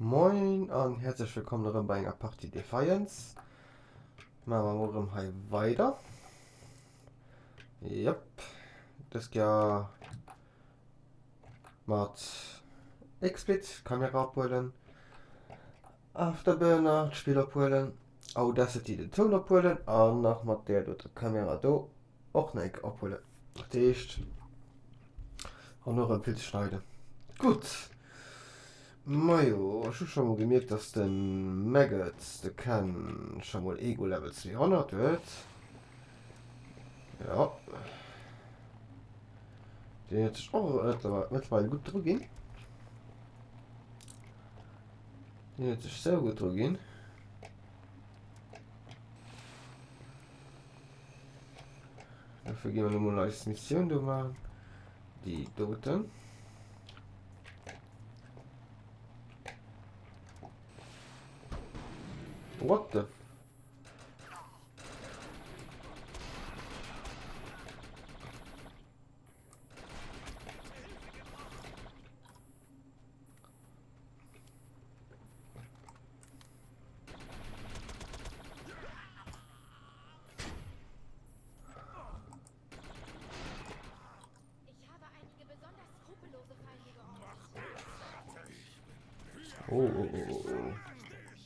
Moin und herzlich willkommen bei einer Party Defiance. Machen wir morgen hier weiter. Yep, das ja mit XSplit, Kamera abholen, Afterburner, Spiel abholen, Audacity den Ton abholen und noch mit der Kamera da auch nicht abholen. Das heißt, auch noch ein Bild schneiden. Gut. Majo, ich habe schon mal gemerkt, dass den Maggots, der kann schon mal Ego-Level 200 wird. Ja. Den hätte ich auch mittlerweile gut drücken. Den hätte ich sehr gut drücken. Dafür gehen wir nochmal als Mission machen. Die Toten. What the? Ich habe einige besonders skrupellose Feinde geortet. Oh. Wie lässt es von Ihnen aus?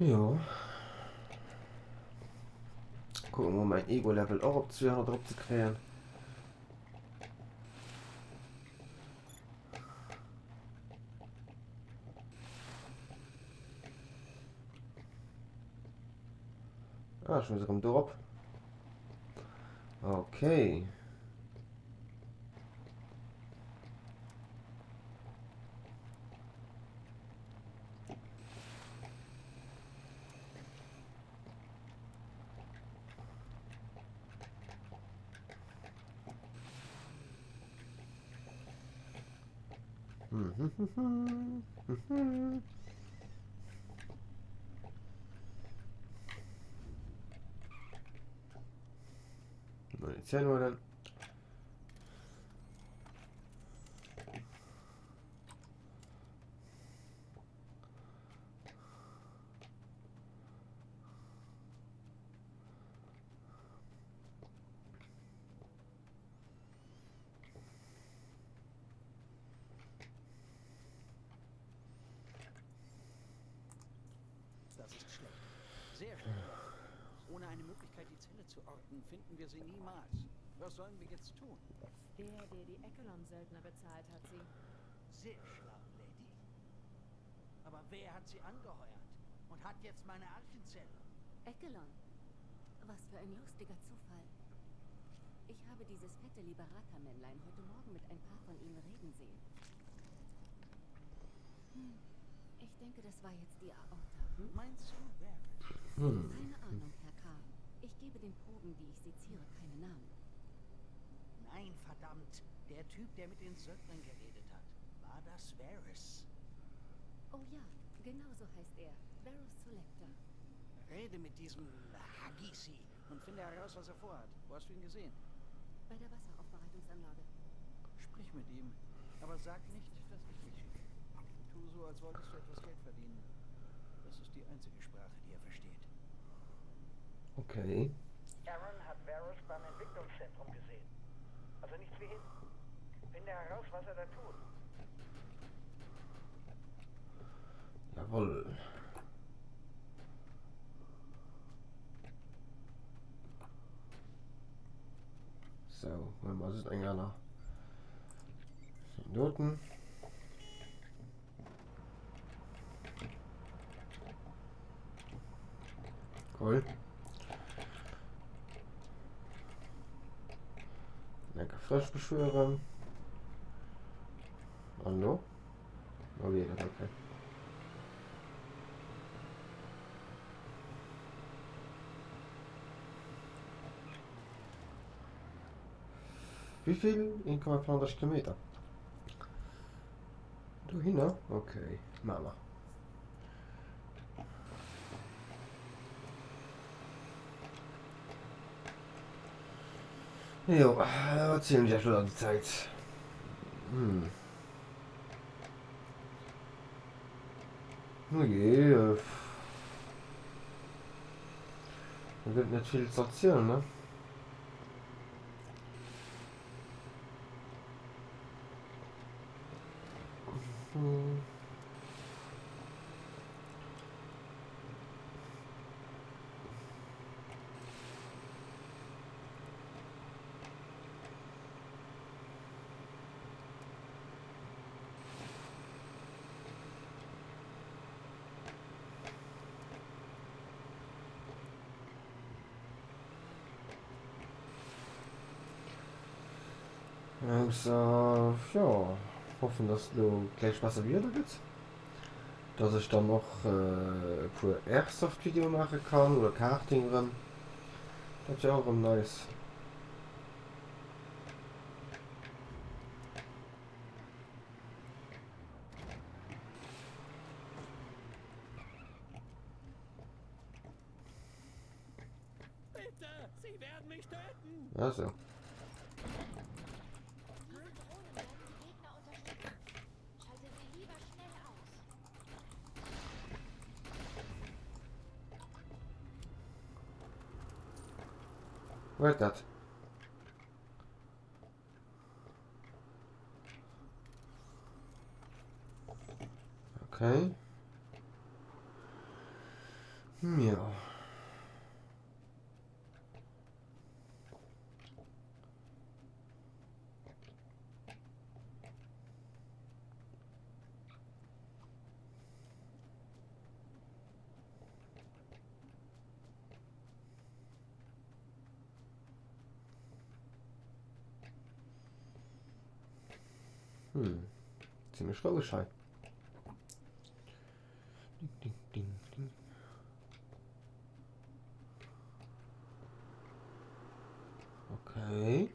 Ja. Gucken wir mal mein Ego-Level auch auf 200 drauf zu klären. Ah, schon wieder im Drop. Okay. Munition holen. Das ist schlecht. Sehr schlecht. Ohne eine Möglichkeit, die Zelle zu orten, finden wir sie niemals. Was sollen wir jetzt tun? Der die Echelon-Söldner bezahlt, hat sie. Sehr schlau, Lady. Aber wer hat sie angeheuert? Und hat jetzt meine Archenzelle? Echelon. Was für ein lustiger Zufall. Ich habe dieses fette Liberator-Männlein heute Morgen mit ein paar von ihnen reden sehen. Ich denke, das war jetzt die Aorta. Meinst du, wer? Keine Ahnung, Herr K. Ich gebe den Proben, die ich seziere, keine Namen. Nein, verdammt. Der Typ, der mit den Söldnern geredet hat. War das Varys? Oh ja, genau so heißt er. Varus Selector. Rede mit diesem Hagisi und finde heraus, was er vorhat. Wo hast du ihn gesehen? Bei der Wasseraufbereitungsanlage. Sprich mit ihm. Aber sag nicht, dass ich dich schicke. Tu so, als wolltest du etwas Geld verdienen. Das ist die einzige Sprache, die er versteht. Okay. Aaron hat Varus beim Entwicklungszentrum gesehen. Also nichts wie hin. Finde heraus, was er da tut. Jawohl. So, was ist eigentlich noch? Noten. Cool. Lecker frisch beschwören. Hallo? Oh, geht das, okay. Wie viel? 1,5 Kilometer. Du hin, ne? Okay, Mama. Jo, ziemlich schon die Zeit. Oh je, da wird nicht viel zu erzählen, ne? Also, ja, hoffen, dass du gleich besser wieder geht. Dass ich dann noch für Airsoft-Video machen kann oder Karting ran. Das ist ja auch nice. Bitte, sie werden mich töten! Also. Diese Drohnen werden die Gegner unterstützen. Schalte sie lieber schnell aus. Wer ist das? Okay. Ja. Ziemlich vorgescheit. Ding, ding, ding, ding. Okay.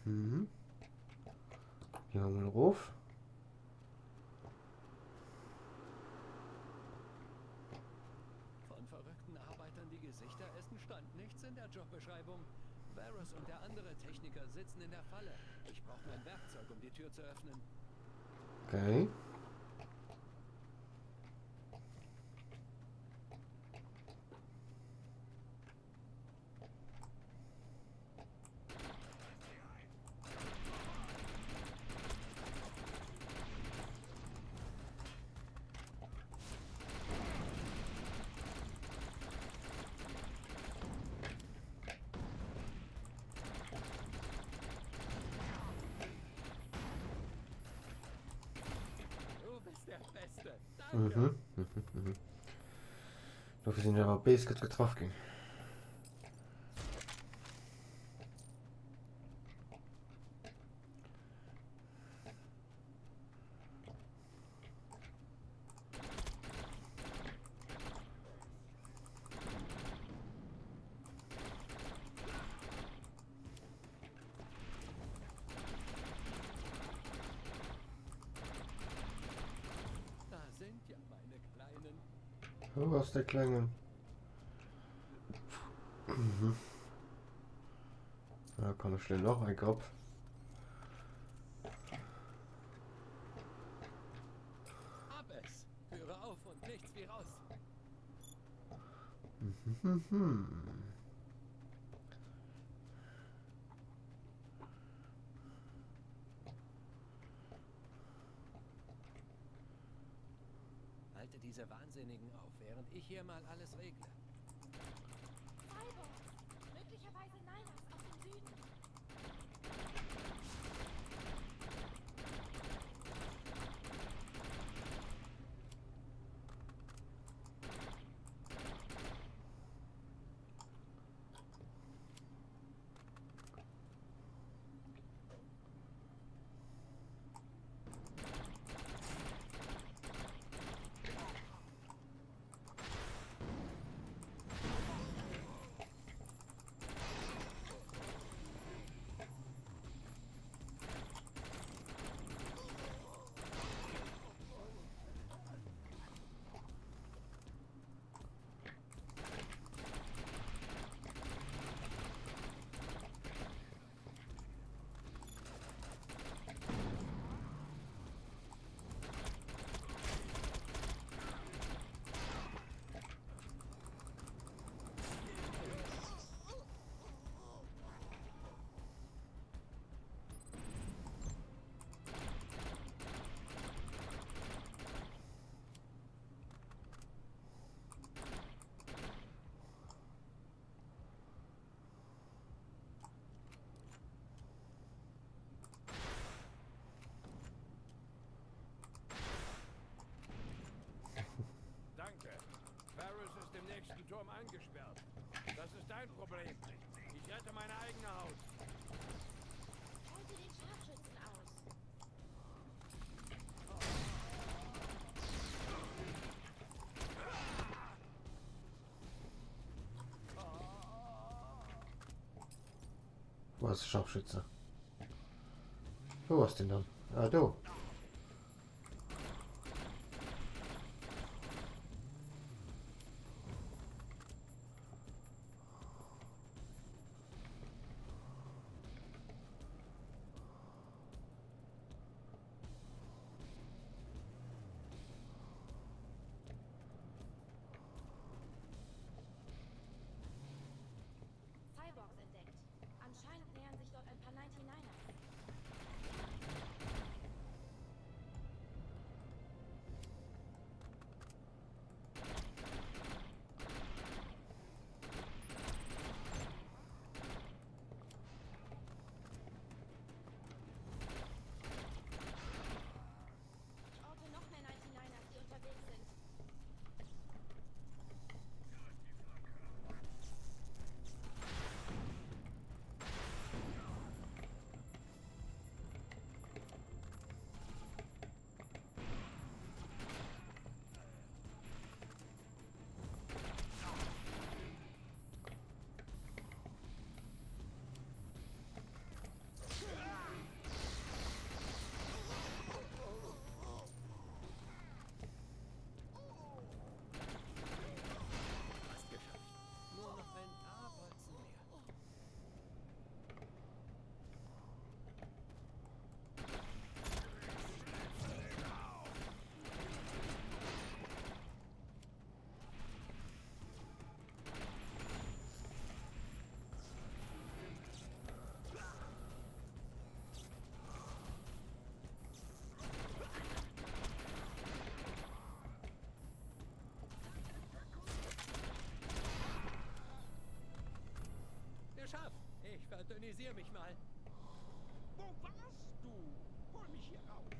Mhm. Hier haben wir einen Ruf. Von verrückten Arbeitern, die Gesichter essen, stand nichts in der Jobbeschreibung. Varus und der andere Techniker sitzen in der Falle. Ich brauche mein Werkzeug, um die Tür zu öffnen. Okay. Du bist der Beste. Danke. Mhm. Dafür sind ja Base getroffen. Da sind ja meine Kleinen. Oh, was der Kleine. Mhm. Da kann ich schnell noch ein Kopf. Hab es. Höre auf und nichts wie raus. Mhm. Halte diese Wahnsinnigen auf, während ich hier mal alles regle. Cyborg! Möglicherweise Niners aus dem Süden. Schlüsselturm eingesperrt. Das ist dein Problem. Ich rette meine eigene Haut. Schalte den Scharfschützen aus. Wo ist der Scharfschütze? Wo ist denn dann? Ah, du. Cyborgs entdeckt. Anscheinend nähern sich dort ein paar 99ers. Ich orte noch mehr 99ers, die unterwegs sind. Fast geschafft. Nur noch ein paar Bolzen mehr. Geschafft. Ich verdünnisiere mich mal. Wo warst du? Hol mich hier raus.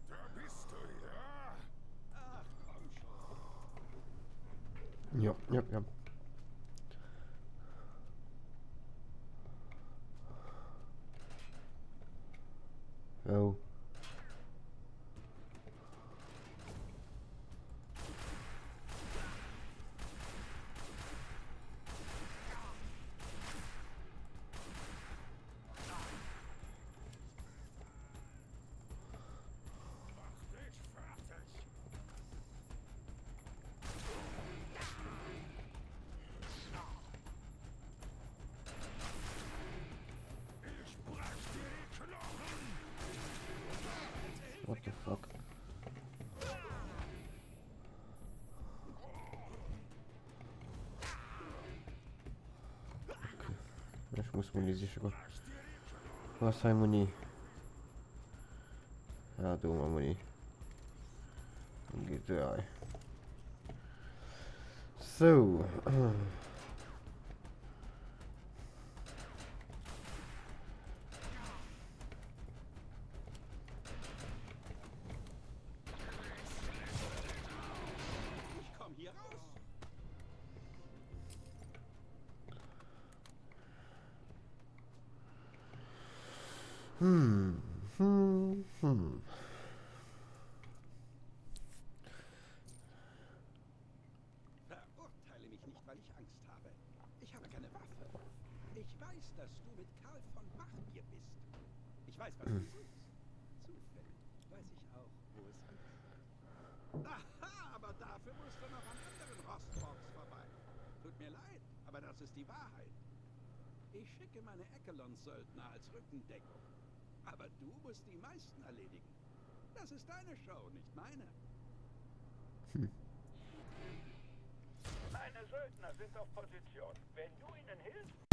Da bist du, ja? Ach, komm schon. Ja, ja, ja. Oh. Mach dich fertig. Ich brech dir die Knochen. What the fuck? Okay. Ich muss Muni sicher. Was heißt Muni? Ja, dummer Muni. Geht ja. So. Ich komm hier raus. Hm. Hm. Hm. Verurteile mich nicht, weil ich Angst habe. Ich habe keine Waffe. Ich weiß, dass du mit Karl von Bach hier bist. Ich weiß, was du suchst. Zufällig weiß ich auch, wo es ist. Aha, aber dafür musst du noch an anderen Rostborgs vorbei. Tut mir leid, aber das ist die Wahrheit. Ich schicke meine Echelon-Söldner als Rückendeckung. Aber du musst die meisten erledigen. Das ist deine Show, nicht meine. Söldner sind auf Position. Wenn du ihnen hilfst,